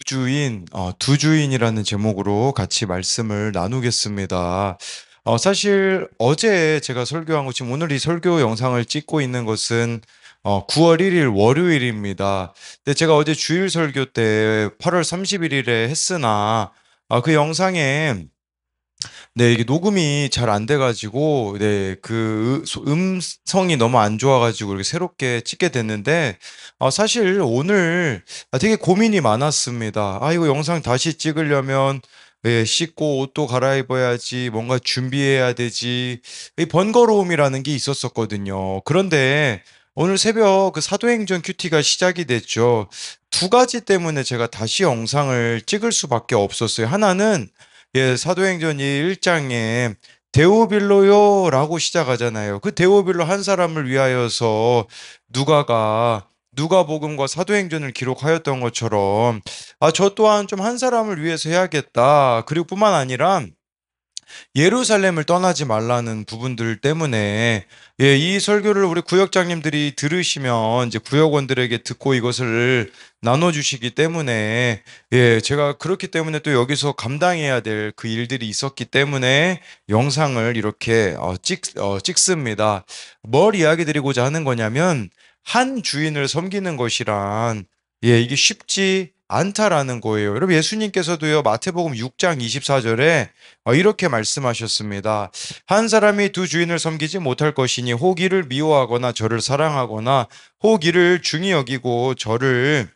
두 주인이라는 제목으로 같이 말씀을 나누겠습니다. 사실 어제 제가 설교한 거 지금 오늘 이 설교 영상을 찍고 있는 것은 9월 1일 월요일입니다. 근데 제가 어제 주일 설교 때 8월 31일에 했으나 그 영상에 네, 이게 녹음이 잘 안 돼가지고, 네, 음성이 너무 안 좋아가지고 이렇게 새롭게 찍게 됐는데, 사실 오늘 되게 고민이 많았습니다. 이거 영상 다시 찍으려면, 예, 씻고 옷도 갈아입어야지, 뭔가 준비해야 되지, 이 번거로움이라는 게 있었었거든요. 그런데 오늘 새벽 그 사도행전 큐티가 시작이 됐죠. 두 가지 때문에 제가 다시 영상을 찍을 수밖에 없었어요. 하나는 예, 사도행전 1장에 데오빌로요라고 시작하잖아요. 그 데오빌로 한 사람을 위하여서 누가가 누가복음과 사도행전을 기록하였던 것처럼 저 또한 좀 한 사람을 위해서 해야겠다. 그리고 뿐만 아니라 예루살렘을 떠나지 말라는 부분들 때문에 예, 이 설교를 우리 구역장님들이 들으시면 이제 구역원들에게 듣고 이것을 나눠주시기 때문에 예, 제가 그렇기 때문에 또 여기서 감당해야 될 그 일들이 있었기 때문에 영상을 이렇게 찍습니다. 뭘 이야기 드리고자 하는 거냐면 한 주인을 섬기는 것이란 예, 이게 쉽지 않다라는 거예요. 여러분 예수님께서도요 마태복음 6장 24절에 이렇게 말씀하셨습니다. 한 사람이 두 주인을 섬기지 못할 것이니 혹 이를 미워하거나 저를 사랑하거나 혹 이를 중히 여기고 저를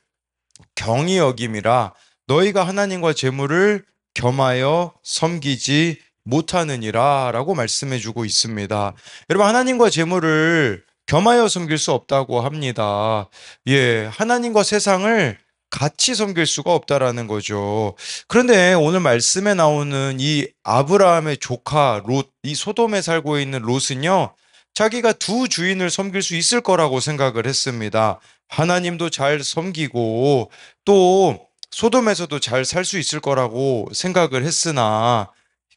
경히 여김이라 너희가 하나님과 재물을 겸하여 섬기지 못하느니라 라고 말씀해 주고 있습니다. 여러분 하나님과 재물을 겸하여 섬길 수 없다고 합니다. 예, 하나님과 세상을 같이 섬길 수가 없다라는 거죠. 그런데 오늘 말씀에 나오는 이 아브라함의 조카 롯, 이 소돔에 살고 있는 롯은요, 자기가 두 주인을 섬길 수 있을 거라고 생각을 했습니다. 하나님도 잘 섬기고 또 소돔에서도 잘 살 수 있을 거라고 생각을 했으나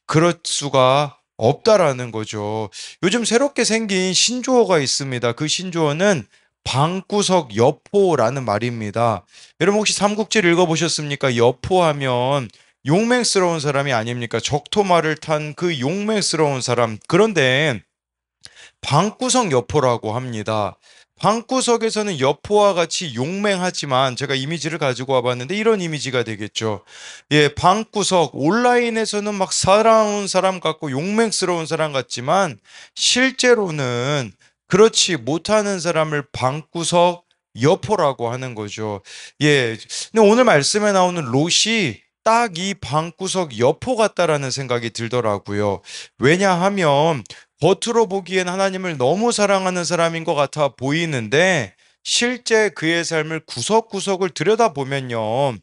그럴 수가 없다라는 거죠. 요즘 새롭게 생긴 신조어가 있습니다. 그 신조어는 방구석 여포라는 말입니다. 여러분 혹시 삼국지를 읽어보셨습니까? 여포하면 용맹스러운 사람이 아닙니까? 적토마를 탄 그 용맹스러운 사람. 그런데 방구석 여포라고 합니다. 방구석에서는 여포와 같이 용맹하지만 제가 이미지를 가지고 와봤는데 이런 이미지가 되겠죠. 예, 방구석 온라인에서는 막 사랑하는 사람 같고 용맹스러운 사람 같지만 실제로는 그렇지 못하는 사람을 방구석 여포라고 하는 거죠. 예, 근데 오늘 말씀에 나오는 롯이 딱 이 방구석 여포 같다라는 생각이 들더라고요. 왜냐하면 겉으로 보기엔 하나님을 너무 사랑하는 사람인 것 같아 보이는데 실제 그의 삶을 구석구석을 들여다보면요.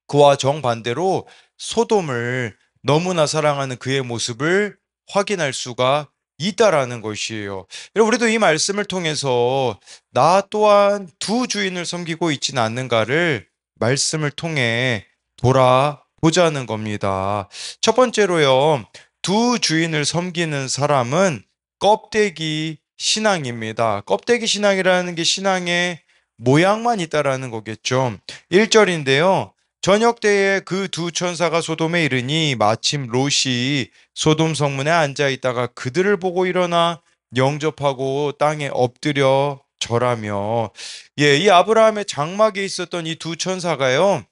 그와 정반대로 소돔을 너무나 사랑하는 그의 모습을 확인할 수가 있다라는 것이에요. 여러분, 우리도 이 말씀을 통해서 나 또한 두 주인을 섬기고 있지는 않는가를 말씀을 통해 돌아보자는 겁니다. 첫 번째로요, 두 주인을 섬기는 사람은 껍데기 신앙입니다. 껍데기 신앙이라는 게 신앙의 모양만 있다라는 거겠죠. 1절인데요. 저녁 때에 그 두 천사가 소돔에 이르니 마침 롯이 소돔 성문에 앉아 있다가 그들을 보고 일어나 영접하고 땅에 엎드려 절하며 예, 이 아브라함의 장막에 있었던 이 두 천사가요.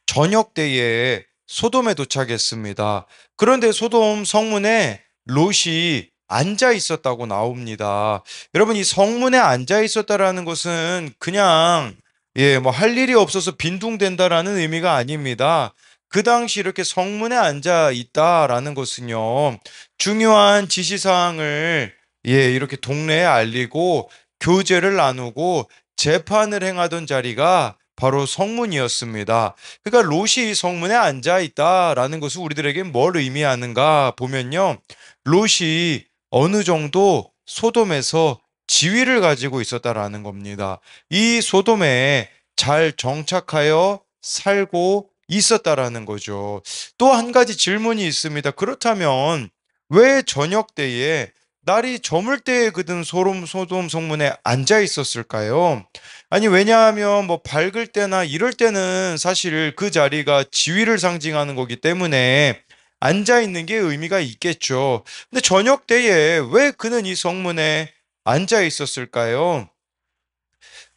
저녁 때에 소돔에 도착했습니다. 그런데 소돔 성문에 롯이 앉아 있었다고 나옵니다. 여러분, 이 성문에 앉아 있었다라는 것은 그냥 예, 뭐 할 일이 없어서 빈둥댄다라는 의미가 아닙니다. 그 당시 이렇게 성문에 앉아 있다라는 것은요, 중요한 지시사항을 예, 이렇게 동네에 알리고 교제를 나누고 재판을 행하던 자리가 바로 성문이었습니다. 그러니까 롯이 성문에 앉아 있다라는 것은 우리들에게 뭘 의미하는가 보면요. 롯이 어느 정도 소돔에서 지위를 가지고 있었다라는 겁니다. 이 소돔에 잘 정착하여 살고 있었다라는 거죠. 또 한 가지 질문이 있습니다. 그렇다면 왜 저녁 때에 날이 저물 때에 그든 소돔 성문에 앉아 있었을까요? 아니, 왜냐하면 뭐 밝을 때나 이럴 때는 사실 그 자리가 지위를 상징하는 거기 때문에 앉아 있는 게 의미가 있겠죠. 근데 저녁 때에 왜 그는 이 성문에 앉아 있었을까요?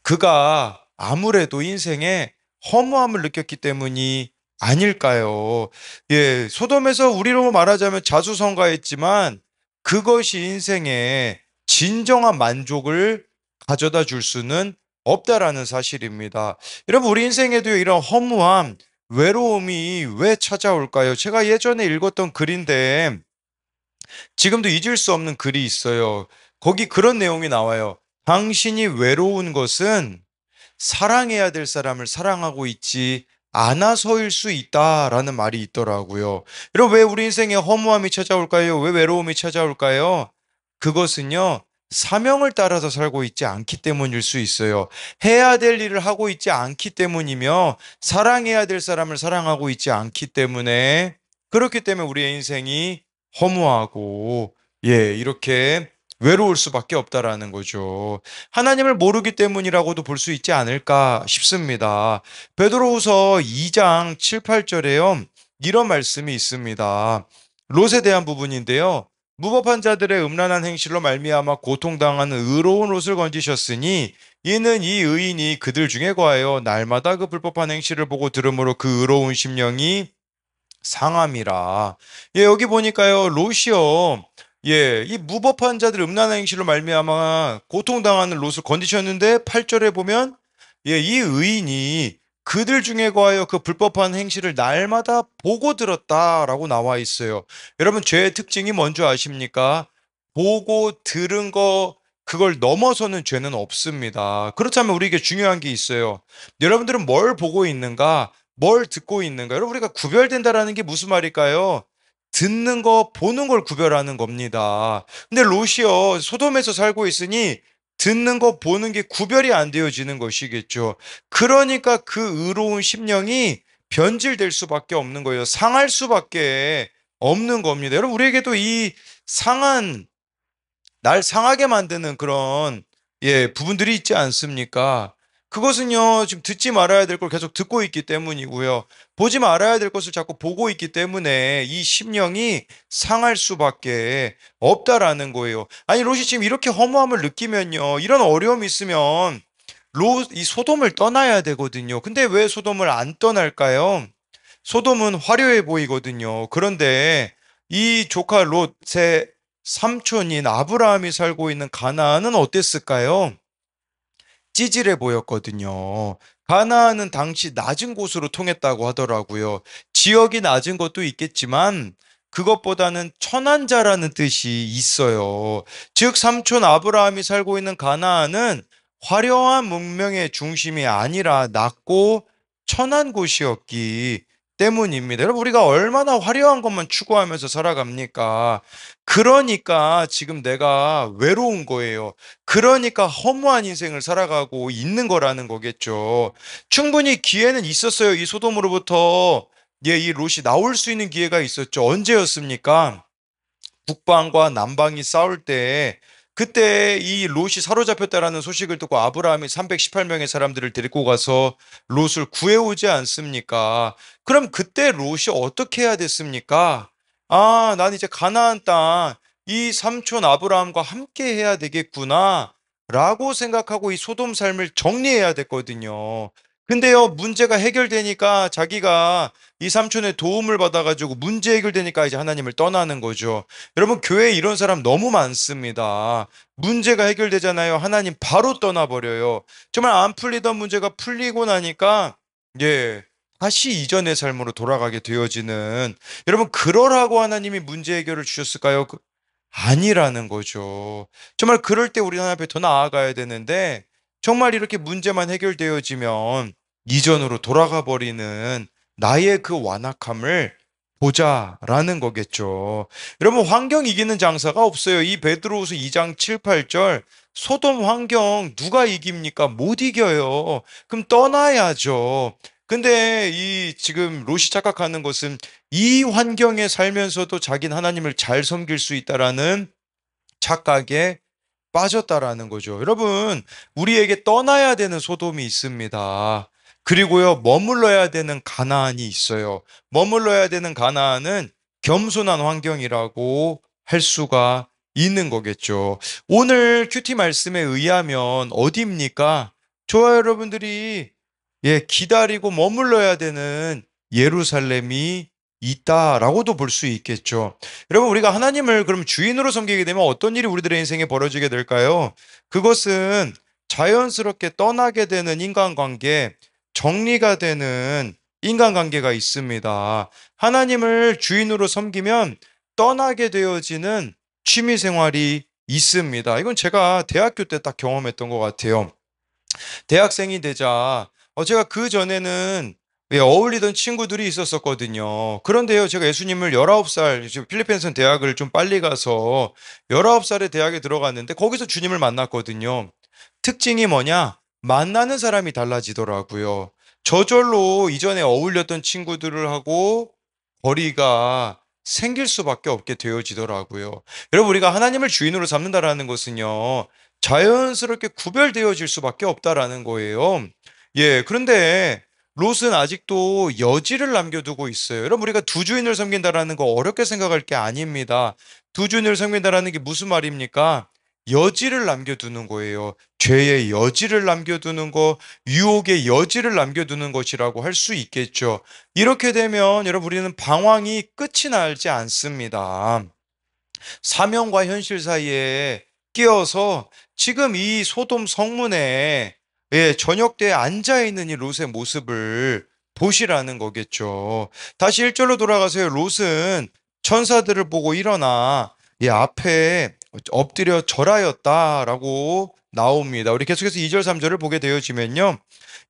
그가 아무래도 인생에 허무함을 느꼈기 때문이 아닐까요? 예, 소돔에서 우리로 말하자면 자수성가했지만 그것이 인생에 진정한 만족을 가져다 줄 수는 없다라는 사실입니다. 여러분, 우리 인생에도 이런 허무함, 외로움이 왜 찾아올까요? 제가 예전에 읽었던 글인데 지금도 잊을 수 없는 글이 있어요. 거기 그런 내용이 나와요. 당신이 외로운 것은 사랑해야 될 사람을 사랑하고 있지 않아서일 수 있다라는 말이 있더라고요. 여러분, 왜 우리 인생에 허무함이 찾아올까요? 왜 외로움이 찾아올까요? 그것은요, 사명을 따라서 살고 있지 않기 때문일 수 있어요. 해야 될 일을 하고 있지 않기 때문이며, 사랑해야 될 사람을 사랑하고 있지 않기 때문에, 그렇기 때문에 우리의 인생이 허무하고, 예, 이렇게 외로울 수밖에 없다라는 거죠. 하나님을 모르기 때문이라고도 볼 수 있지 않을까 싶습니다. 베드로후서 2장 7, 8절에요. 이런 말씀이 있습니다. 롯에 대한 부분인데요. 무법한 자들의 음란한 행실로 말미암아 고통당하는 의로운 롯을 건지셨으니 이는 이 의인이 그들 중에 거하여 날마다 그 불법한 행실을 보고 들으므로 그 의로운 심령이 상함이라. 예, 여기 보니까요, 롯이요. 예, 이 무법한 자들 음란한 행실로 말미암아 고통당하는 롯을 건지셨는데 8절에 보면 예, 이 의인이 그들 중에 거하여 그 불법한 행실을 날마다 보고 들었다라고 나와 있어요. 여러분, 죄의 특징이 뭔지 아십니까? 보고 들은 거 그걸 넘어서는 죄는 없습니다. 그렇다면 우리에게 중요한 게 있어요. 여러분들은 뭘 보고 있는가? 뭘 듣고 있는가? 여러분, 우리가 구별된다라는 게 무슨 말일까요? 듣는 거, 보는 걸 구별하는 겁니다. 근데 롯이요, 소돔에서 살고 있으니 듣는 거, 보는 게 구별이 안 되어지는 것이겠죠. 그러니까 그 의로운 심령이 변질될 수밖에 없는 거예요. 상할 수밖에 없는 겁니다. 여러분, 우리에게도 이 상한 날 상하게 만드는 그런 예, 부분들이 있지 않습니까? 그것은요, 지금 듣지 말아야 될 걸 계속 듣고 있기 때문이고요. 보지 말아야 될 것을 자꾸 보고 있기 때문에 이 심령이 상할 수밖에 없다라는 거예요. 아니, 롯이 지금 이렇게 허무함을 느끼면요, 이런 어려움이 있으면 이 소돔을 떠나야 되거든요. 근데 왜 소돔을 안 떠날까요? 소돔은 화려해 보이거든요. 그런데 이 조카 롯의 삼촌인 아브라함이 살고 있는 가나안은 어땠을까요? 찌질해 보였거든요. 가나안은 당시 낮은 곳으로 통했다고 하더라고요. 지역이 낮은 것도 있겠지만 그것보다는 천한자라는 뜻이 있어요. 즉 삼촌 아브라함이 살고 있는 가나안은 화려한 문명의 중심이 아니라 낮고 천한 곳이었기 때문입니다. 여러분, 우리가 얼마나 화려한 것만 추구하면서 살아갑니까? 그러니까 지금 내가 외로운 거예요. 그러니까 허무한 인생을 살아가고 있는 거라는 거겠죠. 충분히 기회는 있었어요. 이 소돔으로부터 예, 이 롯이 나올 수 있는 기회가 있었죠. 언제였습니까? 북방과 남방이 싸울 때 그때 이 롯이 사로잡혔다라는 소식을 듣고 아브라함이 318명의 사람들을 데리고 가서 롯을 구해오지 않습니까? 그럼 그때 롯이 어떻게 해야 됐습니까? 아, 난 이제 가나안 땅 이 삼촌 아브라함과 함께 해야 되겠구나 라고 생각하고 이 소돔 삶을 정리해야 됐거든요. 근데요, 문제가 해결되니까 자기가 이 삼촌의 도움을 받아가지고 문제 해결되니까 이제 하나님을 떠나는 거죠. 여러분, 교회에 이런 사람 너무 많습니다. 문제가 해결되잖아요. 하나님 바로 떠나버려요. 정말 안 풀리던 문제가 풀리고 나니까, 예, 다시 이전의 삶으로 돌아가게 되어지는, 여러분, 그러라고 하나님이 문제 해결을 주셨을까요? 아니라는 거죠. 정말 그럴 때 우리 하나님 앞에 더 나아가야 되는데, 정말 이렇게 문제만 해결되어지면 이전으로 돌아가 버리는 나의 그 완악함을 보자라는 거겠죠. 여러분, 환경 이기는 장사가 없어요. 이 베드로후서 2장 7, 8절 소돔 환경 누가 이깁니까? 못 이겨요. 그럼 떠나야죠. 근데 이 지금 롯이 착각하는 것은 이 환경에 살면서도 자기는 하나님을 잘 섬길 수 있다라는 착각에 빠졌다라는 거죠. 여러분, 우리에게 떠나야 되는 소돔이 있습니다. 그리고요, 머물러야 되는 가나안이 있어요. 머물러야 되는 가나안은 겸손한 환경이라고 할 수가 있는 거겠죠. 오늘 큐티 말씀에 의하면 어디입니까? 저와 여러분들이 기다리고 머물러야 되는 예루살렘이 있다라고도 볼 수 있겠죠. 여러분, 우리가 하나님을 그럼 주인으로 섬기게 되면 어떤 일이 우리들의 인생에 벌어지게 될까요? 그것은 자연스럽게 떠나게 되는 인간관계, 정리가 되는 인간관계가 있습니다. 하나님을 주인으로 섬기면 떠나게 되어지는 취미생활이 있습니다. 이건 제가 대학교 때 딱 경험했던 것 같아요. 대학생이 되자 제가 그 전에는 어울리던 친구들이 있었었거든요. 그런데요, 제가 예수님을 19살, 필리핀에서 대학을 좀 빨리 가서 19살에 대학에 들어갔는데 거기서 주님을 만났거든요. 특징이 뭐냐? 만나는 사람이 달라지더라고요. 저절로 이전에 어울렸던 친구들을 하고 거리가 생길 수밖에 없게 되어지더라고요. 여러분, 우리가 하나님을 주인으로 삼는다라는 것은요, 자연스럽게 구별되어질 수밖에 없다라는 거예요. 그런데 롯은 아직도 여지를 남겨두고 있어요. 여러분, 우리가 두 주인을 섬긴다라는 거 어렵게 생각할 게 아닙니다. 두 주인을 섬긴다라는 게 무슨 말입니까? 여지를 남겨두는 거예요. 죄의 여지를 남겨두는 거, 유혹의 여지를 남겨두는 것이라고 할 수 있겠죠. 이렇게 되면 여러분, 우리는 방황이 끝이 나지 않습니다. 사명과 현실 사이에 끼어서 지금 이 소돔 성문에 저녁때에 앉아있는 이 롯의 모습을 보시라는 거겠죠. 다시 1절로 돌아가세요. 롯은 천사들을 보고 일어나 앞에 엎드려 절하였다라고 나옵니다. 우리 계속해서 2절 3절을 보게 되어지면요,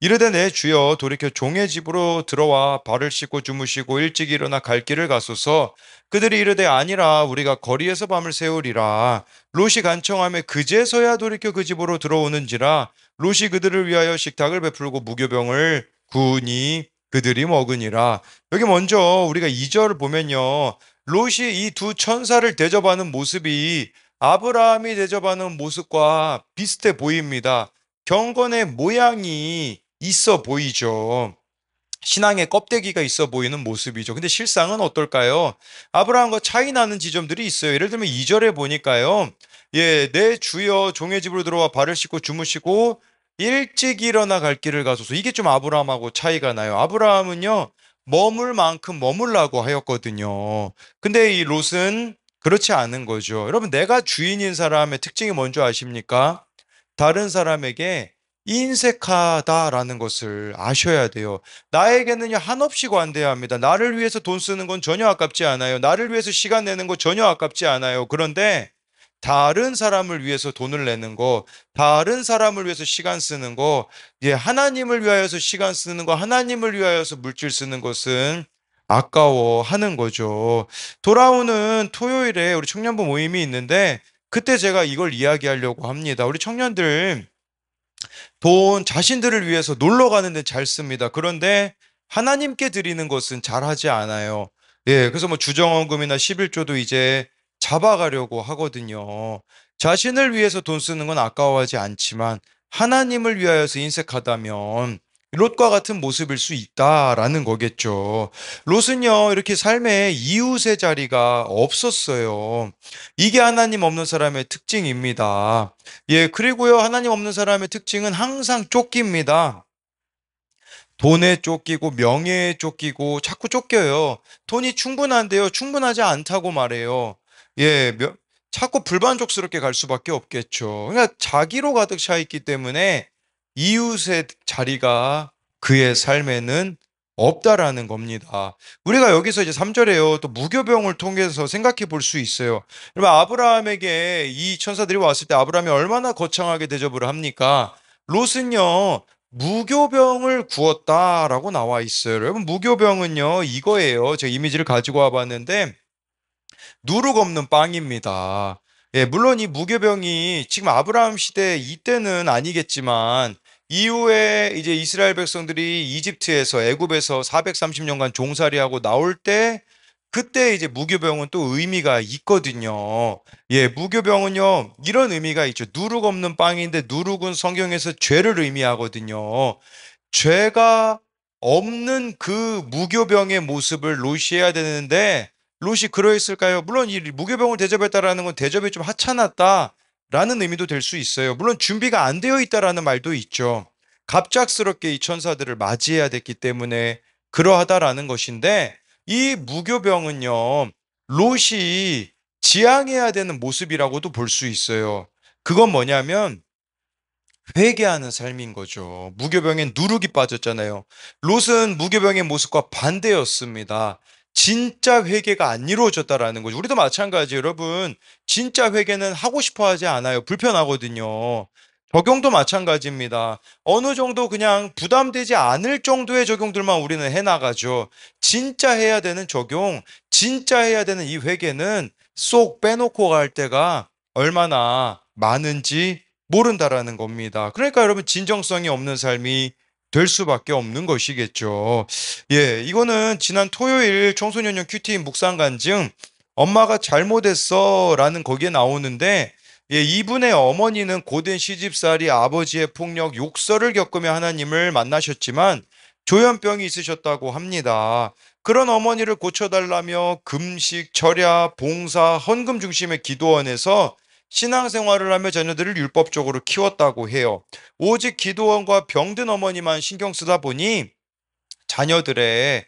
이르되 내 주여 돌이켜 종의 집으로 들어와 발을 씻고 주무시고 일찍 일어나 갈 길을 가소서. 그들이 이르되 아니라 우리가 거리에서 밤을 새우리라. 롯이 간청하며 그제서야 돌이켜 그 집으로 들어오는지라. 롯이 그들을 위하여 식탁을 베풀고 무교병을 구우니 그들이 먹으니라. 여기 먼저 우리가 2절을 보면요, 롯이 이 두 천사를 대접하는 모습이 아브라함이 대접하는 모습과 비슷해 보입니다. 경건의 모양이 있어 보이죠. 신앙의 껍데기가 있어 보이는 모습이죠. 근데 실상은 어떨까요? 아브라함과 차이 나는 지점들이 있어요. 예를 들면 2절에 보니까요, 내 주여 종의 집으로 들어와 발을 씻고 주무시고 일찍 일어나 갈 길을 가소서. 이게 좀 아브라함하고 차이가 나요. 아브라함은요, 머물 만큼 머물라고 하였거든요. 근데 이 롯은 그렇지 않은 거죠. 여러분, 내가 주인인 사람의 특징이 뭔지 아십니까? 다른 사람에게 인색하다라는 것을 아셔야 돼요. 나에게는요, 한없이 관대해야 합니다. 나를 위해서 돈 쓰는 건 전혀 아깝지 않아요. 나를 위해서 시간 내는 거 전혀 아깝지 않아요. 그런데 다른 사람을 위해서 돈을 내는 거, 다른 사람을 위해서 시간 쓰는 거, 하나님을 위하여서 시간 쓰는 거, 하나님을 위하여서 물질 쓰는 것은 아까워하는 거죠. 돌아오는 토요일에 우리 청년부 모임이 있는데 그때 제가 이걸 이야기하려고 합니다. 우리 청년들 돈 자신들을 위해서 놀러 가는데 잘 씁니다. 그런데 하나님께 드리는 것은 잘 하지 않아요. 그래서 뭐 주정원금이나 11조도 이제 잡아가려고 하거든요. 자신을 위해서 돈 쓰는 건 아까워하지 않지만 하나님을 위하여서 인색하다면 롯과 같은 모습일 수 있다라는 거겠죠. 롯은요, 이렇게 삶에 이웃의 자리가 없었어요. 이게 하나님 없는 사람의 특징입니다. 그리고요, 하나님 없는 사람의 특징은 항상 쫓깁니다. 돈에 쫓기고 명예에 쫓기고 자꾸 쫓겨요. 돈이 충분한데요, 충분하지 않다고 말해요. 자꾸 불만족스럽게 갈 수밖에 없겠죠. 그러니까 자기로 가득 차 있기 때문에 이웃의 자리가 그의 삶에는 없다라는 겁니다. 우리가 여기서 이제 3절에요, 또 무교병을 통해서 생각해 볼 수 있어요. 여러분, 아브라함에게 이 천사들이 왔을 때 아브라함이 얼마나 거창하게 대접을 합니까? 롯은요, 무교병을 구웠다라고 나와 있어요. 여러분, 무교병은요, 이거예요. 제가 이미지를 가지고 와봤는데 누룩 없는 빵입니다. 물론 이 무교병이 지금 아브라함 시대 이때는 아니겠지만 이후에 이제 이스라엘 백성들이 이집트에서 애굽에서 430년간 종살이하고 나올 때 그때 이제 무교병은 또 의미가 있거든요. 예, 무교병은요, 이런 의미가 있죠. 누룩 없는 빵인데 누룩은 성경에서 죄를 의미하거든요. 죄가 없는 그 무교병의 모습을 롯이 해야 되는데 롯이 그러했을까요? 물론 이 무교병을 대접했다라는 건 대접이 좀 하찮았다라는 의미도 될 수 있어요. 물론 준비가 안 되어 있다라는 말도 있죠. 갑작스럽게 이 천사들을 맞이해야 됐기 때문에 그러하다라는 것인데 이 무교병은요, 롯이 지향해야 되는 모습이라고도 볼 수 있어요. 그건 뭐냐면 회개하는 삶인 거죠. 무교병엔 누룩이 빠졌잖아요. 롯은 무교병의 모습과 반대였습니다. 진짜 회개가 안 이루어졌다라는 거죠. 우리도 마찬가지 여러분. 진짜 회개는 하고 싶어 하지 않아요. 불편하거든요. 적용도 마찬가지입니다. 어느 정도 그냥 부담되지 않을 정도의 적용들만 우리는 해나가죠. 진짜 해야 되는 적용, 진짜 해야 되는 이 회개는 쏙 빼놓고 갈 때가 얼마나 많은지 모른다라는 겁니다. 그러니까 여러분 진정성이 없는 삶이 될 수밖에 없는 것이겠죠. 예, 이거는 지난 토요일 청소년용 큐티 묵상 간증 엄마가 잘못했어라는 거기에 나오는데 예, 이분의 어머니는 고된 시집살이 아버지의 폭력, 욕설을 겪으며 하나님을 만나셨지만 조현병이 있으셨다고 합니다. 그런 어머니를 고쳐달라며 금식, 절야, 봉사, 헌금 중심의 기도원에서 신앙생활을 하며 자녀들을 율법적으로 키웠다고 해요. 오직 기도원과 병든 어머니만 신경 쓰다 보니 자녀들의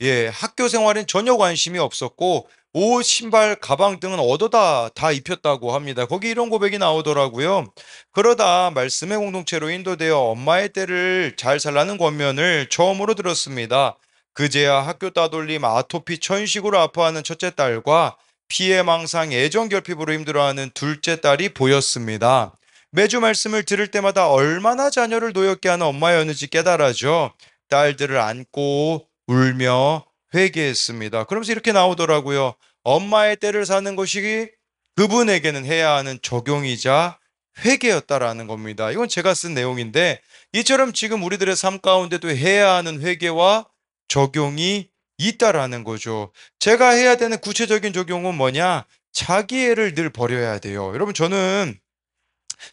예, 학교 생활엔 전혀 관심이 없었고 옷, 신발, 가방 등은 얻어다 다 입혔다고 합니다. 거기 이런 고백이 나오더라고요. 그러다 말씀의 공동체로 인도되어 엄마의 때를 잘 살라는 권면을 처음으로 들었습니다. 그제야 학교 따돌림, 아토피, 천식으로 아파하는 첫째 딸과 피해망상, 애정결핍으로 힘들어하는 둘째 딸이 보였습니다. 매주 말씀을 들을 때마다 얼마나 자녀를 노엽게 하는 엄마였는지 깨달아져 딸들을 안고 울며 회개했습니다. 그러면서 이렇게 나오더라고요. 엄마의 때를 사는 것이 그분에게는 해야 하는 적용이자 회개였다라는 겁니다. 이건 제가 쓴 내용인데 이처럼 지금 우리들의 삶 가운데도 해야 하는 회개와 적용이 있다라는 거죠. 제가 해야 되는 구체적인 적용은 뭐냐? 자기애를 늘 버려야 돼요. 여러분 저는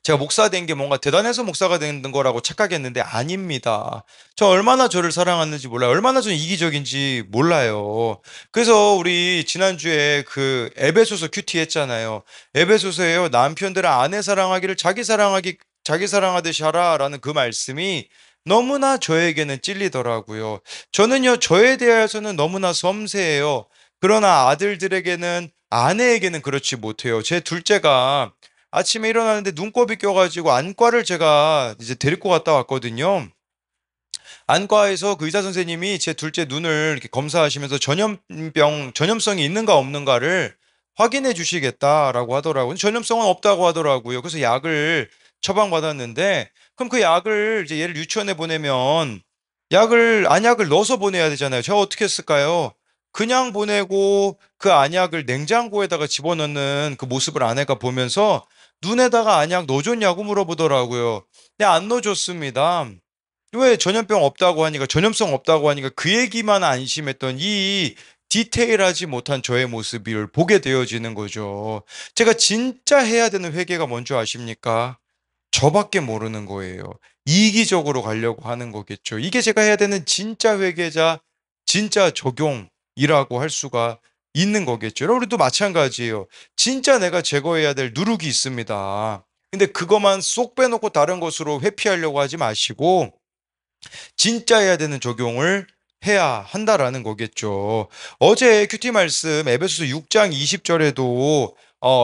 제가 목사 된 게 뭔가 대단해서 목사가 된 거라고 착각했는데 아닙니다. 저 얼마나 저를 사랑하는지 몰라요. 얼마나 저는 이기적인지 몰라요. 그래서 우리 지난주에 그 에베소서 큐티 했잖아요. 에베소서에요. 남편들은 아내 사랑하기를 자기 사랑하듯이 하라라는 그 말씀이 너무나 저에게는 찔리더라고요. 저는요, 저에 대해서는 너무나 섬세해요. 그러나 아들들에게는 아내에게는 그렇지 못해요. 제 둘째가 아침에 일어나는데 눈곱이 껴가지고 안과를 제가 이제 데리고 갔다 왔거든요. 안과에서 그 의사 선생님이 제 둘째 눈을 이렇게 검사하시면서 전염성이 있는가 없는가를 확인해 주시겠다라고 하더라고요. 전염성은 없다고 하더라고요. 그래서 약을 처방받았는데, 그럼 그 약을 이제 얘를 유치원에 보내면 안약을 넣어서 보내야 되잖아요. 제가 어떻게 했을까요? 그냥 보내고 그 안약을 냉장고에다가 집어넣는 그 모습을 아내가 보면서 눈에다가 안약 넣어줬냐고 물어보더라고요. 근데 안 넣어줬습니다. 왜 전염병 없다고 하니까 전염성 없다고 하니까 그 얘기만 안심했던 이 디테일하지 못한 저의 모습을 보게 되어지는 거죠. 제가 진짜 해야 되는 회개가 뭔지 아십니까? 저밖에 모르는 거예요. 이기적으로 가려고 하는 거겠죠. 이게 제가 해야 되는 진짜 회계자, 진짜 적용이라고 할 수가 있는 거겠죠. 여러분, 우리도 마찬가지예요. 진짜 내가 제거해야 될 누룩이 있습니다. 근데 그것만 쏙 빼놓고 다른 것으로 회피하려고 하지 마시고, 진짜 해야 되는 적용을 해야 한다라는 거겠죠. 어제 큐티 말씀 에베소서 6장 20절에도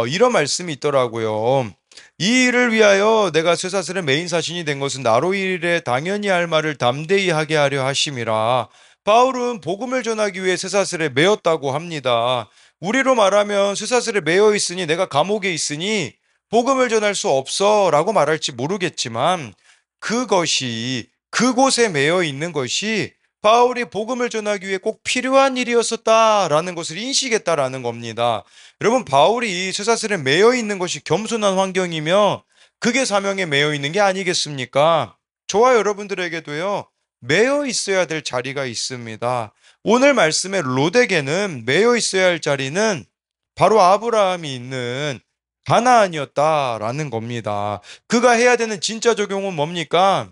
이런 말씀이 있더라고요. 이 일을 위하여 내가 쇠사슬의 메인 사신이 된 것은 나로 이 일에 당연히 할 말을 담대히 하게 하려 하심이라. 바울은 복음을 전하기 위해 쇠사슬에 매였다고 합니다. 우리로 말하면 쇠사슬에 매여 있으니 내가 감옥에 있으니 복음을 전할 수 없어라고 말할지 모르겠지만 그것이 그곳에 매여 있는 것이 바울이 복음을 전하기 위해 꼭 필요한 일이었었다라는 것을 인식했다라는 겁니다. 여러분, 바울이 쇠사슬에 매여 있는 것이 겸손한 환경이며 그게 사명에 매여 있는 게 아니겠습니까? 저와 여러분들에게도요, 매여 있어야 될 자리가 있습니다. 오늘 말씀의 롯에게는 매여 있어야 할 자리는 바로 아브라함이 있는 가나안이었다라는 겁니다. 그가 해야 되는 진짜 적용은 뭡니까?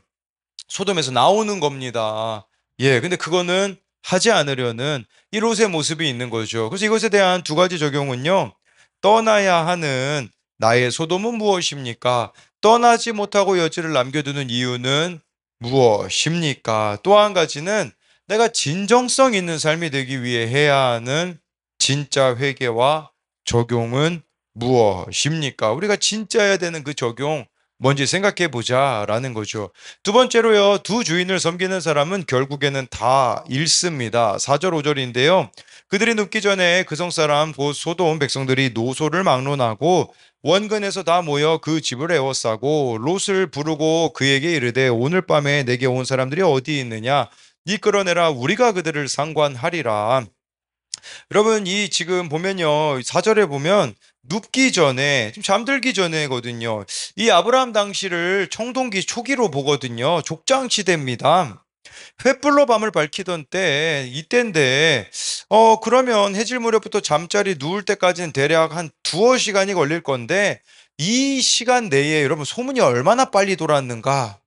소돔에서 나오는 겁니다. 예, 근데 그거는 하지 않으려는 이 롯의 모습이 있는 거죠. 그래서 이것에 대한 두 가지 적용은요. 떠나야 하는 나의 소돔은 무엇입니까? 떠나지 못하고 여지를 남겨두는 이유는 무엇입니까? 또 한 가지는 내가 진정성 있는 삶이 되기 위해 해야 하는 진짜 회개와 적용은 무엇입니까? 우리가 진짜 해야 되는 그 적용 뭔지 생각해 보자라는 거죠. 두 번째로요, 두 주인을 섬기는 사람은 결국에는 다 잃습니다. 4절 5절인데요. 그들이 눕기 전에 그 성 사람 곧 소돔 백성들이 노소를 막론하고 원근에서 다 모여 그 집을 에워싸고 롯을 부르고 그에게 이르되 오늘 밤에 내게 온 사람들이 어디 있느냐 이끌어내라 우리가 그들을 상관하리라. 여러분, 이 지금 보면요. 4절에 보면 눕기 전에, 좀 잠들기 전에거든요. 이 아브라함 당시를 청동기 초기로 보거든요. 족장 시대입니다. 횃불로 밤을 밝히던 때, 이때인데, 그러면 해질 무렵부터 잠자리 누울 때까지는 대략 한 두어 시간이 걸릴 건데, 이 시간 내에 여러분 소문이 얼마나 빨리 돌았는가?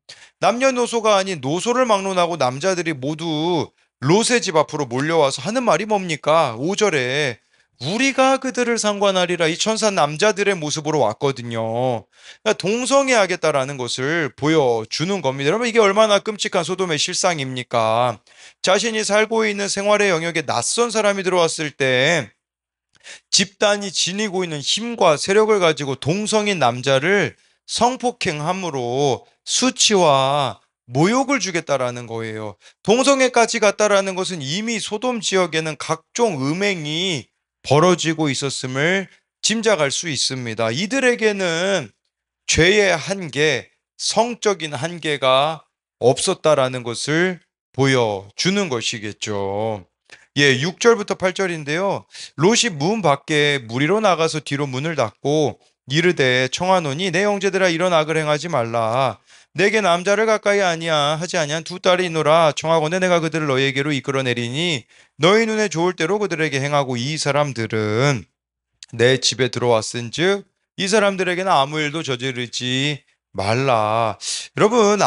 남녀노소가 아닌 노소를 막론하고 남자들이 모두 롯의 집 앞으로 몰려와서 하는 말이 뭡니까? 5절에 우리가 그들을 상관하리라 이 천사 남자들의 모습으로 왔거든요. 그러니까 동성애하겠다라는 것을 보여주는 겁니다. 여러분 이게 얼마나 끔찍한 소돔의 실상입니까? 자신이 살고 있는 생활의 영역에 낯선 사람이 들어왔을 때 집단이 지니고 있는 힘과 세력을 가지고 동성인 남자를 성폭행함으로 수치와 모욕을 주겠다라는 거예요. 동성애까지 갔다라는 것은 이미 소돔 지역에는 각종 음행이 벌어지고 있었음을 짐작할 수 있습니다. 이들에게는 죄의 한계, 성적인 한계가 없었다라는 것을 보여주는 것이겠죠. 예, 6절부터 8절인데요. 롯이 문 밖에 무리로 나가서 뒤로 문을 닫고 이르되 청하노니 내 형제들아 이런 악을 행하지 말라. 내게 남자를 가까이 아니야 하지 아니한 두 딸이 있노라. 청하건대 내가 그들을 너희에게로 이끌어내리니 너희 눈에 좋을 대로 그들에게 행하고 이 사람들은 내 집에 들어왔은즉 이 사람들에게는 아무 일도 저지르지 말라. 여러분,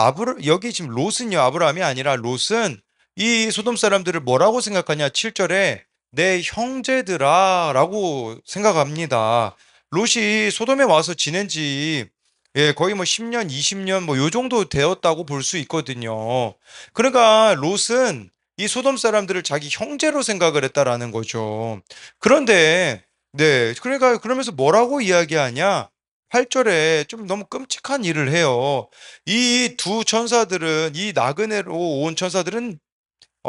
여기 지금 롯은요, 아브라함이 아니라 롯은 이 소돔 사람들을 뭐라고 생각하냐? 7절에 내 형제들아 라고 생각합니다. 롯이 소돔에 와서 지낸 지 예, 거의 뭐 10년, 20년 뭐 요 정도 되었다고 볼 수 있거든요. 그러니까 롯은 이 소돔 사람들을 자기 형제로 생각을 했다라는 거죠. 그런데 네. 그러니까 그러면서 뭐라고 이야기하냐? 8절에 좀 너무 끔찍한 일을 해요. 이 두 천사들은 이 나그네로 온 천사들은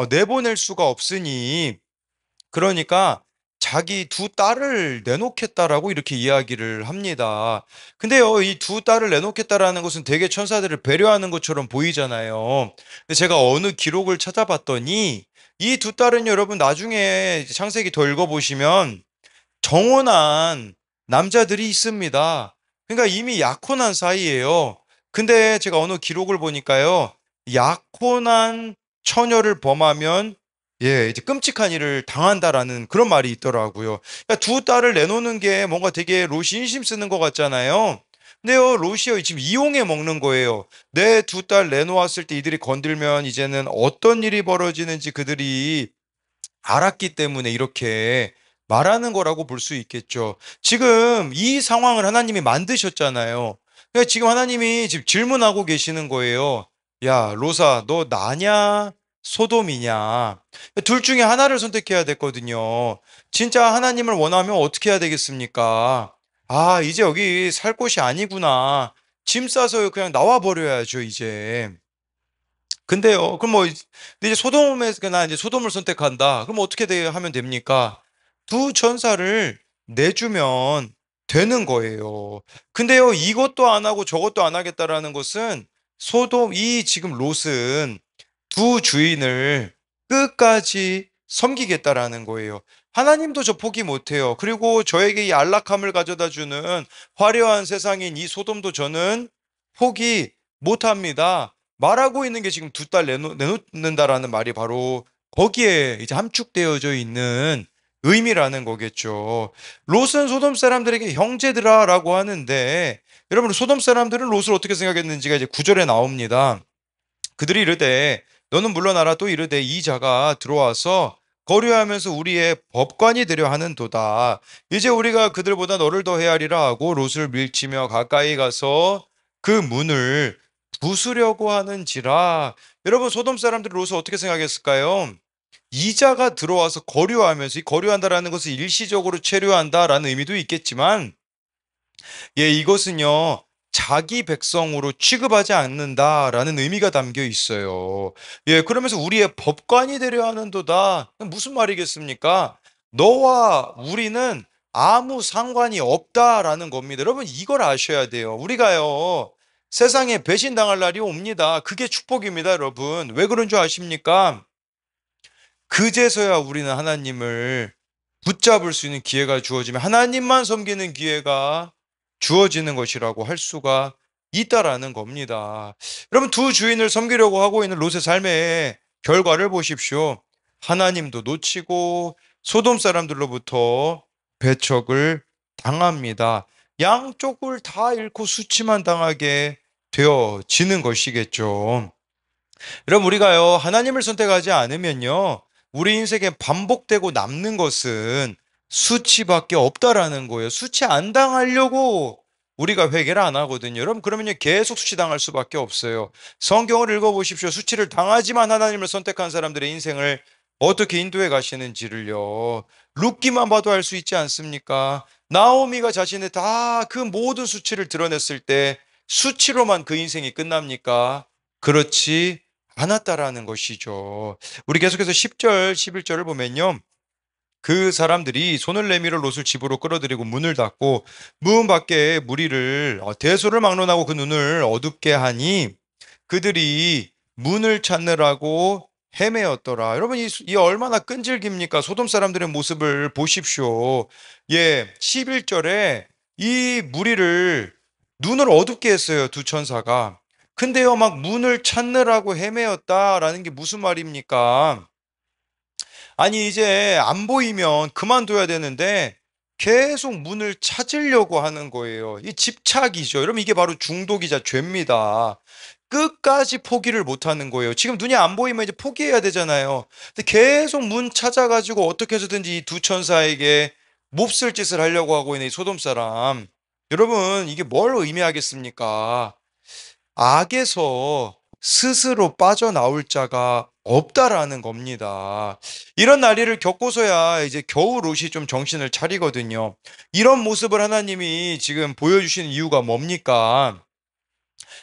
내보낼 수가 없으니 그러니까 자기 두 딸을 내놓겠다라고 이렇게 이야기를 합니다. 근데요, 이 두 딸을 내놓겠다라는 것은 되게 천사들을 배려하는 것처럼 보이잖아요. 근데 제가 어느 기록을 찾아봤더니 이 두 딸은 여러분 나중에 창세기 더 읽어보시면 정혼한 남자들이 있습니다. 그러니까 이미 약혼한 사이예요. 근데 제가 어느 기록을 보니까요. 약혼한 처녀를 범하면 예, 이제 끔찍한 일을 당한다라는 그런 말이 있더라고요. 그러니까 두 딸을 내놓는 게 뭔가 되게 롯이 인심 쓰는 것 같잖아요. 근데요, 롯이요, 지금 이용해 먹는 거예요. 내 두 딸 내놓았을 때 이들이 건들면 이제는 어떤 일이 벌어지는지 그들이 알았기 때문에 이렇게 말하는 거라고 볼 수 있겠죠. 지금 이 상황을 하나님이 만드셨잖아요. 그러니까 지금 하나님이 지금 질문하고 계시는 거예요. 야, 로사, 너 나냐? 소돔이냐? 둘 중에 하나를 선택해야 됐거든요. 진짜 하나님을 원하면 어떻게 해야 되겠습니까? 아, 이제 여기 살 곳이 아니구나. 짐 싸서 그냥 나와 버려야죠, 이제. 근데요, 그럼 뭐, 근데 이제 소돔에서, 나 이제 소돔을 선택한다. 그럼 어떻게 하면 됩니까? 두 천사를 내주면 되는 거예요. 근데요, 이것도 안 하고 저것도 안 하겠다라는 것은 이 지금 롯은 두 주인을 끝까지 섬기겠다라는 거예요. 하나님도 저 포기 못해요. 그리고 저에게 이 안락함을 가져다 주는 화려한 세상인 이 소돔도 저는 포기 못합니다. 말하고 있는 게 지금 두 딸 내놓는다라는 말이 바로 거기에 이제 함축되어져 있는 의미라는 거겠죠. 롯은 소돔 사람들에게 형제들아라고 하는데 여러분 소돔 사람들은 롯을 어떻게 생각했는지가 이제 9절에 나옵니다. 그들이 이르되 너는 물러나라 또 이르되 이 자가 들어와서 거류하면서 우리의 법관이 되려 하는도다. 이제 우리가 그들보다 너를 더 헤아리라 하고 롯을 밀치며 가까이 가서 그 문을 부수려고 하는지라. 여러분 소돔 사람들이 롯을 어떻게 생각했을까요? 이자가 들어와서 거류하면서 이 거류한다라는 것은 일시적으로 체류한다라는 의미도 있겠지만 예, 이것은요, 자기 백성으로 취급하지 않는다라는 의미가 담겨 있어요. 예, 그러면서 우리의 법관이 되려 하는도다. 무슨 말이겠습니까? 너와 우리는 아무 상관이 없다라는 겁니다. 여러분, 이걸 아셔야 돼요. 우리가요, 세상에 배신당할 날이 옵니다. 그게 축복입니다, 여러분. 왜 그런 줄 아십니까? 그제서야 우리는 하나님을 붙잡을 수 있는 기회가 주어지면 하나님만 섬기는 기회가 주어지는 것이라고 할 수가 있다라는 겁니다. 여러분 두 주인을 섬기려고 하고 있는 롯의 삶의 결과를 보십시오. 하나님도 놓치고 소돔 사람들로부터 배척을 당합니다. 양쪽을 다 잃고 수치만 당하게 되어지는 것이겠죠. 여러분 우리가요 하나님을 선택하지 않으면요 우리 인생에 반복되고 남는 것은 수치밖에 없다라는 거예요. 수치 안 당하려고 우리가 회개를 안 하거든요. 여러분 그러면요 계속 수치 당할 수밖에 없어요. 성경을 읽어보십시오. 수치를 당하지만 하나님을 선택한 사람들의 인생을 어떻게 인도해 가시는지를요. 룻기만 봐도 알 수 있지 않습니까? 나오미가 자신의 다 그 모든 수치를 드러냈을 때 수치로만 그 인생이 끝납니까? 그렇지 않았다라는 것이죠. 우리 계속해서 10절, 11절을 보면요. 그 사람들이 손을 내밀어 롯을 집으로 끌어들이고 문을 닫고 문 밖에 무리를 대소를 막론하고 그 눈을 어둡게 하니 그들이 문을 찾느라고 헤매었더라. 여러분 이 얼마나 끈질깁니까? 소돔 사람들의 모습을 보십시오. 예, 11절에 이 무리를 눈을 어둡게 했어요. 두 천사가. 근데요, 막 문을 찾느라고 헤매었다라는 게 무슨 말입니까? 아니, 이제 안 보이면 그만둬야 되는데 계속 문을 찾으려고 하는 거예요. 이 집착이죠. 여러분, 이게 바로 중독이자 죄입니다. 끝까지 포기를 못 하는 거예요. 지금 눈이 안 보이면 이제 포기해야 되잖아요. 근데 계속 문 찾아가지고 어떻게 해서든지 이 두 천사에게 몹쓸 짓을 하려고 하고 있는 이 소돔 사람. 여러분, 이게 뭘 의미하겠습니까? 악에서 스스로 빠져나올 자가 없다라는 겁니다. 이런 난리를 겪고서야 이제 겨우 롯이 좀 정신을 차리거든요. 이런 모습을 하나님이 지금 보여주시는 이유가 뭡니까?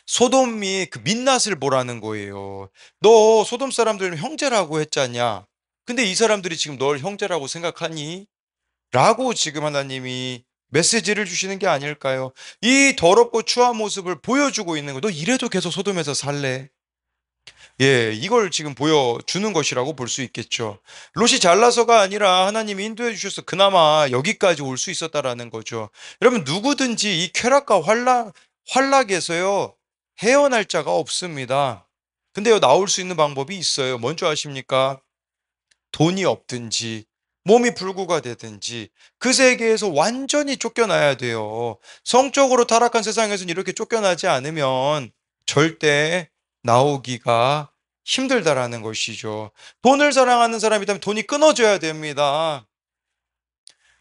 소돔이 그 민낯을 보라는 거예요. 너 소돔 사람들 형제라고 했잖냐? 근데 이 사람들이 지금 널 형제라고 생각하니? 라고 지금 하나님이 메시지를 주시는 게 아닐까요? 이 더럽고 추한 모습을 보여주고 있는 거. 너 이래도 계속 소돔에서 살래? 예, 이걸 지금 보여주는 것이라고 볼 수 있겠죠. 롯이 잘나서가 아니라 하나님이 인도해 주셔서 그나마 여기까지 올 수 있었다라는 거죠. 여러분 누구든지 이 쾌락과 환락에서요 헤어날 자가 없습니다. 근데요 나올 수 있는 방법이 있어요. 뭔지 아십니까? 돈이 없든지 몸이 불구가 되든지 그 세계에서 완전히 쫓겨나야 돼요. 성적으로 타락한 세상에서는 이렇게 쫓겨나지 않으면 절대 나오기가 힘들다라는 것이죠. 돈을 사랑하는 사람이 있다면 돈이 끊어져야 됩니다.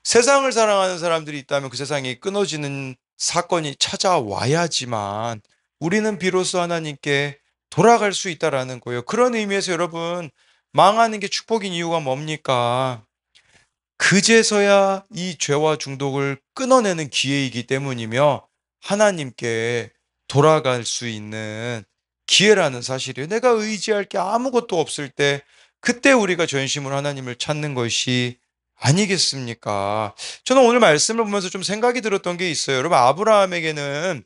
세상을 사랑하는 사람들이 있다면 그 세상이 끊어지는 사건이 찾아와야지만 우리는 비로소 하나님께 돌아갈 수 있다라는 거예요. 그런 의미에서 여러분, 망하는 게 축복인 이유가 뭡니까? 그제서야 이 죄와 중독을 끊어내는 기회이기 때문이며 하나님께 돌아갈 수 있는 기회라는 사실이에요. 내가 의지할 게 아무것도 없을 때 그때 우리가 전심으로 하나님을 찾는 것이 아니겠습니까? 저는 오늘 말씀을 보면서 좀 생각이 들었던 게 있어요. 여러분, 아브라함에게는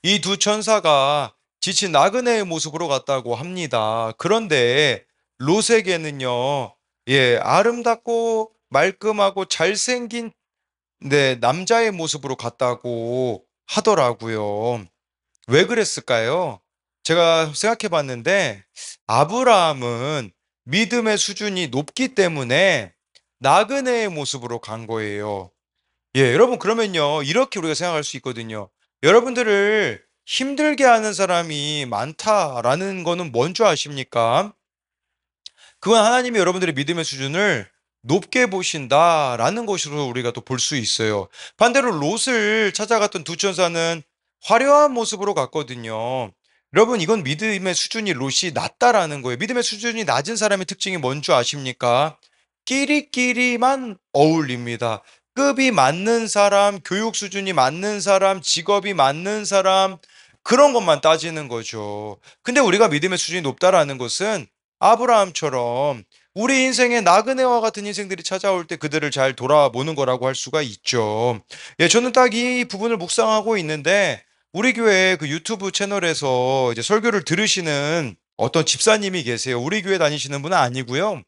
이 두 천사가 지친 나그네의 모습으로 갔다고 합니다. 그런데 롯에게는요, 예, 아름답고 말끔하고 잘생긴 네, 남자의 모습으로 갔다고 하더라고요. 왜 그랬을까요? 제가 생각해 봤는데 아브라함은 믿음의 수준이 높기 때문에 나그네의 모습으로 간 거예요. 예, 여러분 그러면요. 이렇게 우리가 생각할 수 있거든요. 여러분들을 힘들게 하는 사람이 많다라는 거는 뭔 줄 아십니까? 그건 하나님이 여러분들의 믿음의 수준을 높게 보신다라는 것으로 우리가 또 볼 수 있어요. 반대로 롯을 찾아갔던 두 천사는 화려한 모습으로 갔거든요. 여러분, 이건 믿음의 수준이 롯이 낮다라는 거예요. 믿음의 수준이 낮은 사람의 특징이 뭔 줄 아십니까? 끼리끼리만 어울립니다. 급이 맞는 사람, 교육 수준이 맞는 사람, 직업이 맞는 사람, 그런 것만 따지는 거죠. 근데 우리가 믿음의 수준이 높다라는 것은 아브라함처럼 우리 인생에 나그네와 같은 인생들이 찾아올 때 그들을 잘 돌아보는 거라고 할 수가 있죠. 예, 저는 딱 이 부분을 묵상하고 있는데 우리 교회 그 유튜브 채널에서 이제 설교를 들으시는 어떤 집사님이 계세요. 우리 교회 다니시는 분은 아니고요.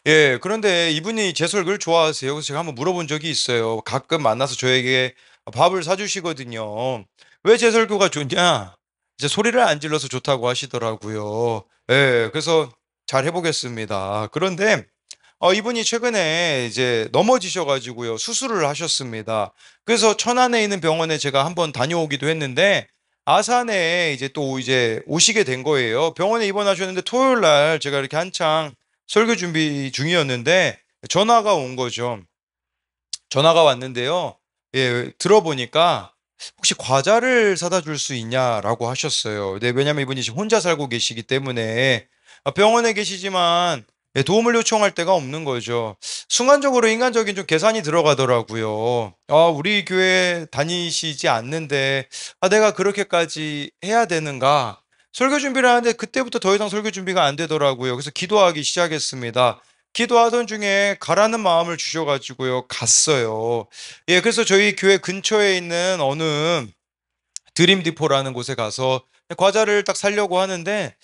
예, 그런데 이분이 제 설교를 좋아하세요. 그래서 제가 한번 물어본 적이 있어요. 가끔 만나서 저에게 밥을 사주시거든요. 왜 제 설교가 좋냐? 이제 소리를 안 질러서 좋다고 하시더라고요. 예, 그래서 잘 해보겠습니다. 그런데 이분이 최근에 이제 넘어지셔가지고요. 수술을 하셨습니다. 그래서 천안에 있는 병원에 제가 한번 다녀오기도 했는데 아산에 이제 또 이제 오시게 된 거예요. 병원에 입원하셨는데 토요일 날 제가 이렇게 한창 설교 준비 중이었는데 전화가 온 거죠. 전화가 왔는데요. 예, 들어보니까 혹시 과자를 사다 줄 수 있냐라고 하셨어요. 네, 왜냐면 이분이 지금 혼자 살고 계시기 때문에 병원에 계시지만 예, 도움을 요청할 데가 없는 거죠. 순간적으로 인간적인 좀 계산이 들어가더라고요. 우리 교회 다니시지 않는데 내가 그렇게까지 해야 되는가? 설교 준비를 하는데 그때부터 더 이상 설교 준비가 안 되더라고요. 그래서 기도하기 시작했습니다. 기도하던 중에 가라는 마음을 주셔가지고요. 갔어요. 예, 그래서 저희 교회 근처에 있는 어느 드림디포라는 곳에 가서 과자를 딱 사려고 하는데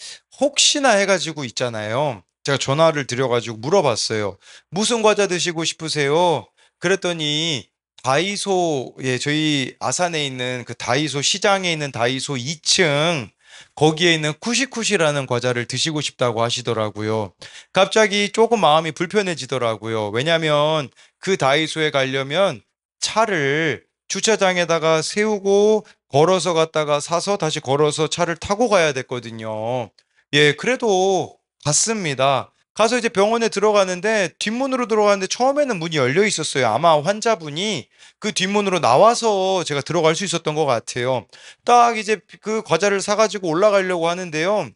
혹시나 해가지고 있잖아요. 제가 전화를 드려가지고 물어봤어요. 무슨 과자 드시고 싶으세요? 그랬더니 다이소, 예, 저희 아산에 있는 그 다이소 시장에 있는 다이소 2층 거기에 있는 쿠시쿠시라는 과자를 드시고 싶다고 하시더라고요. 갑자기 조금 마음이 불편해지더라고요. 왜냐면 그 다이소에 가려면 차를 주차장에다가 세우고 걸어서 갔다가 사서 다시 걸어서 차를 타고 가야 됐거든요. 예, 그래도 갔습니다. 가서 이제 병원에 들어가는데 뒷문으로 들어가는데 처음에는 문이 열려 있었어요. 아마 환자분이 그 뒷문으로 나와서 제가 들어갈 수 있었던 것 같아요. 딱 이제 그 과자를 사가지고 올라가려고 하는데요.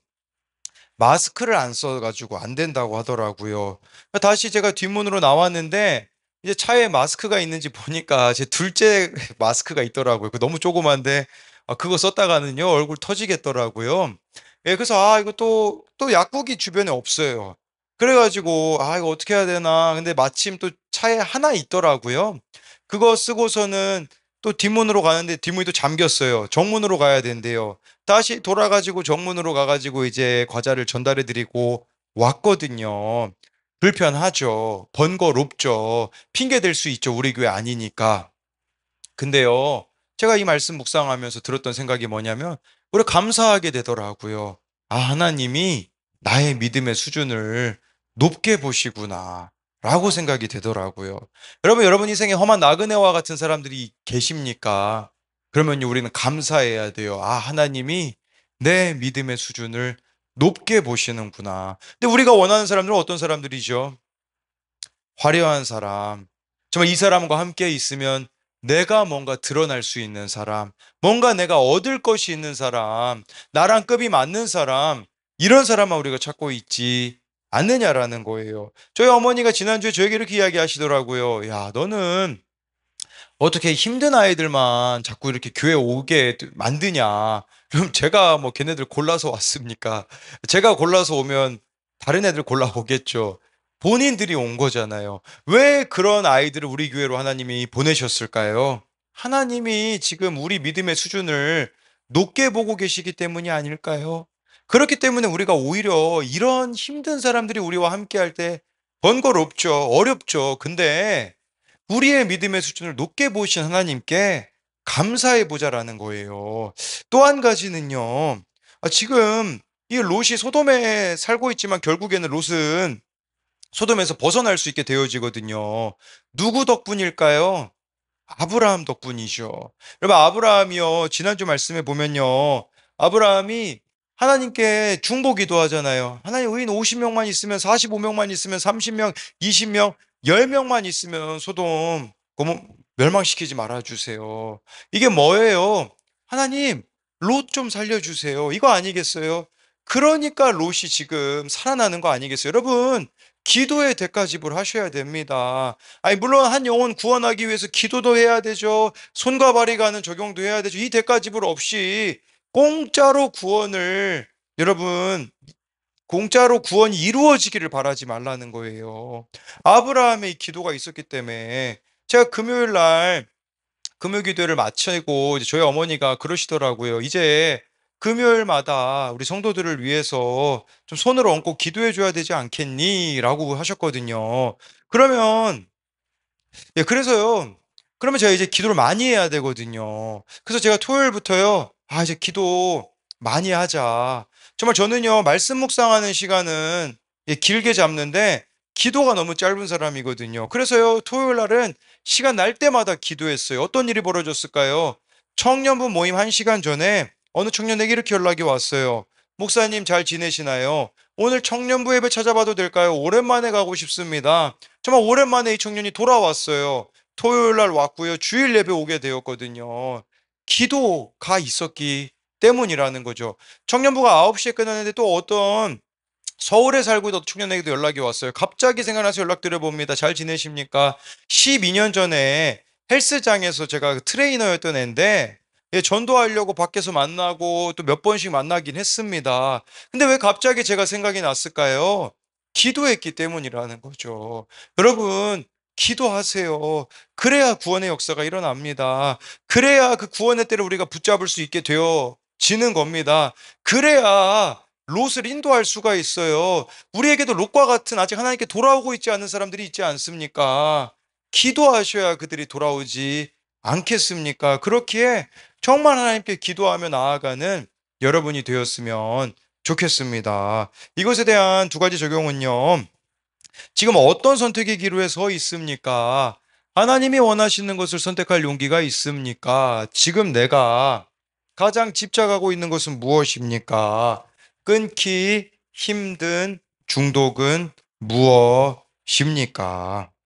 마스크를 안 써가지고 안 된다고 하더라고요. 다시 제가 뒷문으로 나왔는데 이제 차에 마스크가 있는지 보니까 제 둘째 마스크가 있더라고요. 그 너무 조그만데 그거 썼다가는요 얼굴 터지겠더라고요. 예, 그래서 이거 또 약국이 주변에 없어요. 그래가지고 이거 어떻게 해야 되나. 근데 마침 또 차에 하나 있더라고요. 그거 쓰고서는 또 뒷문으로 가는데 뒷문이 또 잠겼어요. 정문으로 가야 된대요. 다시 돌아가지고 정문으로 가가지고 이제 과자를 전달해 드리고 왔거든요. 불편하죠. 번거롭죠. 핑계 댈 수 있죠. 우리 교회 아니니까. 근데요, 제가 이 말씀 묵상하면서 들었던 생각이 뭐냐면, 우리 감사하게 되더라고요. 하나님이 나의 믿음의 수준을 높게 보시구나. 라고 생각이 되더라고요. 여러분 인생에 험한 나그네와 같은 사람들이 계십니까? 그러면요, 우리는 감사해야 돼요. 하나님이 내 믿음의 수준을 높게 보시는구나. 근데 우리가 원하는 사람들은 어떤 사람들이죠? 화려한 사람. 정말 이 사람과 함께 있으면 내가 뭔가 드러날 수 있는 사람, 뭔가 내가 얻을 것이 있는 사람, 나랑 급이 맞는 사람, 이런 사람만 우리가 찾고 있지 않느냐라는 거예요. 저희 어머니가 지난주에 저에게 이렇게 이야기하시더라고요. 야, 너는 어떻게 힘든 아이들만 자꾸 이렇게 교회 오게 만드냐? 그럼 제가 뭐 걔네들 골라서 왔습니까? 제가 골라서 오면 다른 애들 골라 오겠죠. 본인들이 온 거잖아요. 왜 그런 아이들을 우리 교회로 하나님이 보내셨을까요? 하나님이 지금 우리 믿음의 수준을 높게 보고 계시기 때문이 아닐까요? 그렇기 때문에 우리가 오히려 이런 힘든 사람들이 우리와 함께 할 때 번거롭죠. 어렵죠. 근데 우리의 믿음의 수준을 높게 보신 하나님께 감사해 보자라는 거예요. 또 한 가지는요. 지금 이 롯이 소돔에 살고 있지만 결국에는 롯은 소돔에서 벗어날 수 있게 되어지거든요. 누구 덕분일까요? 아브라함 덕분이죠. 여러분, 아브라함이요. 지난주 말씀에 보면요. 아브라함이 하나님께 중보기도 하잖아요. 하나님, 의인 50명만 있으면, 45명만 있으면, 30명, 20명, 10명만 있으면 소돔 멸망시키지 말아주세요. 이게 뭐예요? 하나님, 롯 좀 살려주세요. 이거 아니겠어요? 그러니까 롯이 지금 살아나는 거 아니겠어요? 여러분, 기도의 대가 지불하셔야 됩니다. 아니, 물론 한 영혼 구원하기 위해서 기도도 해야 되죠. 손과 발이 가는 적용도 해야 되죠. 이 대가 지불 없이 공짜로 구원을, 여러분, 공짜로 구원이 이루어지기를 바라지 말라는 거예요. 아브라함의 이 기도가 있었기 때문에 제가 금요일 날 금요 기도를 마치고 이제 저희 어머니가 그러시더라고요. 이제 금요일마다 우리 성도들을 위해서 좀 손을 얹고 기도해 줘야 되지 않겠니? 라고 하셨거든요. 그러면 예, 그래서요. 그러면 제가 이제 기도를 많이 해야 되거든요. 그래서 제가 토요일부터요. 이제 기도 많이 하자. 정말 저는요, 말씀 묵상하는 시간은 예, 길게 잡는데 기도가 너무 짧은 사람이거든요. 그래서요, 토요일 날은 시간 날 때마다 기도했어요. 어떤 일이 벌어졌을까요? 청년부 모임 1시간 전에 어느 청년에게 이렇게 연락이 왔어요. 목사님 잘 지내시나요? 오늘 청년부 예배 찾아봐도 될까요? 오랜만에 가고 싶습니다. 정말 오랜만에 이 청년이 돌아왔어요. 토요일 날 왔고요. 주일 예배 오게 되었거든요. 기도가 있었기 때문이라는 거죠. 청년부가 9시에 끝났는데 또 어떤 서울에 살고 있던 청년에게도 연락이 왔어요. 갑자기 생각나서 연락드려 봅니다. 잘 지내십니까? 12년 전에 헬스장에서 제가 트레이너였던 애인데 예, 전도하려고 밖에서 만나고 또 몇 번씩 만나긴 했습니다. 근데 왜 갑자기 제가 생각이 났을까요? 기도했기 때문이라는 거죠. 여러분, 기도하세요. 그래야 구원의 역사가 일어납니다. 그래야 그 구원의 때를 우리가 붙잡을 수 있게 되어지는 겁니다. 그래야 롯을 인도할 수가 있어요. 우리에게도 롯과 같은 아직 하나님께 돌아오고 있지 않은 사람들이 있지 않습니까? 기도하셔야 그들이 돌아오지 않겠습니까? 그렇기에 정말 하나님께 기도하며 나아가는 여러분이 되었으면 좋겠습니다. 이것에 대한 두 가지 적용은요. 지금 어떤 선택의 기로에 서 있습니까? 하나님이 원하시는 것을 선택할 용기가 있습니까? 지금 내가 가장 집착하고 있는 것은 무엇입니까? 끊기 힘든 중독은 무엇입니까?